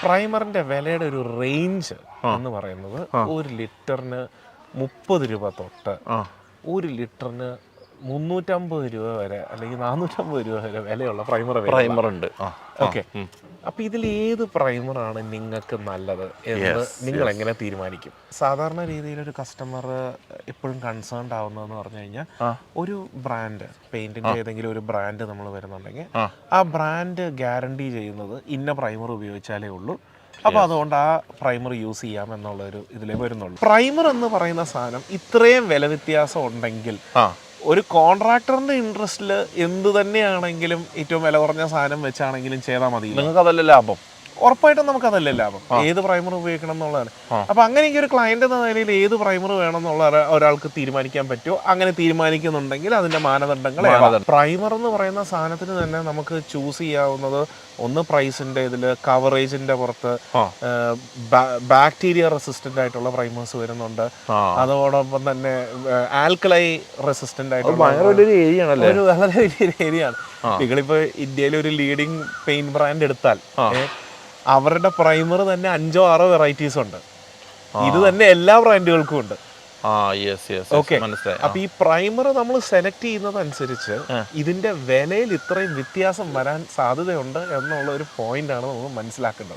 പ്രൈമറിന്റെ വിലയുടെ ഒരു റേഞ്ച് എന്ന് പറയുന്നത് 1 ലിറ്ററിന് 30 രൂപ തൊട്ട് 1 ലിറ്ററിന് 350 രൂപ വരെ അല്ലെങ്കിൽ 450 രൂപ വരെ വിലയുള്ള പ്രൈമർ ഉണ്ട്. ഓക്കെ, അപ്പൊ ഇതിൽ ഏത് പ്രൈമറാണ് നിങ്ങൾക്ക് നല്ലത് എന്ന് നിങ്ങൾ എങ്ങനെ തീരുമാനിക്കും? സാധാരണ രീതിയിൽ ഒരു കസ്റ്റമർ എപ്പോഴും കൺസേൺഡ് ആവുന്നതെന്ന് പറഞ്ഞു കഴിഞ്ഞാൽ ഒരു ബ്രാൻഡ് പെയിന്റിന്റെ ഏതെങ്കിലും ഒരു ബ്രാൻഡ് നമ്മൾ വരുന്നുണ്ടെങ്കിൽ ആ ബ്രാൻഡ് ഗ്യാരണ്ടി ചെയ്യുന്നത് ഇന്ന പ്രൈമർ ഉപയോഗിച്ചാലേ ഉള്ളൂ, അപ്പൊ അതുകൊണ്ട് ആ പ്രൈമർ യൂസ് ചെയ്യാം എന്നുള്ള ഒരു ഇതിലേ വരുന്നുള്ളൂ. പ്രൈമർ എന്ന് പറയുന്ന സാധനം ഇത്രയും വില വ്യത്യാസം ഉണ്ടെങ്കിൽ ഒരു കോൺട്രാക്ടറിന്റെ ഇൻട്രസ്റ്റിൽ എന്ത് തന്നെയാണെങ്കിലും ഏറ്റവും വില കുറഞ്ഞ സാധനം വെച്ചാണെങ്കിലും ചെയ്താൽ മതി. നിങ്ങൾക്ക് അതല്ല ലാഭം. ഉറപ്പായിട്ടും നമുക്ക് അതല്ലേ ലാഭം. ഏത് പ്രൈമർ ഉപയോഗിക്കണം എന്നുള്ളതാണ്. അപ്പൊ അങ്ങനെ ഒരു ക്ലയന്റ് എന്ന നിലയിൽ ഏത് പ്രൈമർ വേണം എന്നുള്ള ഒരാൾക്ക് തീരുമാനിക്കാൻ പറ്റുമോ? അങ്ങനെ തീരുമാനിക്കുന്നുണ്ടെങ്കിൽ അതിന്റെ മാനദണ്ഡങ്ങൾ പ്രൈമർ എന്ന് പറയുന്ന സാധനത്തിന് തന്നെ നമുക്ക് ചൂസ് ചെയ്യാവുന്നത് ഒന്ന് പ്രൈസിന്റെ ഇതില്, കവറേജിന്റെ പുറത്ത് ബാക്ടീരിയ റെസിസ്റ്റന്റ് ആയിട്ടുള്ള പ്രൈമേഴ്സ് വരുന്നുണ്ട്. അതോടൊപ്പം തന്നെ ആൽക്കലൈ റെസിസ്റ്റന്റ് ആയിട്ടുള്ള ഒരു വളരെ വലിയൊരു ഏരിയ ആണ്. നിങ്ങളിപ്പോ ഇന്ത്യയിലെ ഒരു ലീഡിങ് പെയിന്റ് ബ്രാൻഡ് എടുത്താൽ അവരുടെ പ്രൈമർ തന്നെ 5 or 6 വെറൈറ്റീസ് ഉണ്ട്. ഇത് തന്നെ എല്ലാ ബ്രാൻഡുകൾക്കും ഉണ്ട്. ഓക്കെ, അപ്പൊ ഈ പ്രൈമർ നമ്മൾ സെലക്ട് ചെയ്യുന്നതനുസരിച്ച് ഇതിന്റെ വിലയിൽ ഇത്രയും വ്യത്യാസം വരാൻ സാധ്യതയുണ്ട് എന്നുള്ള ഒരു പോയിന്റ് ആണ് നമ്മൾ മനസ്സിലാക്കേണ്ടത്.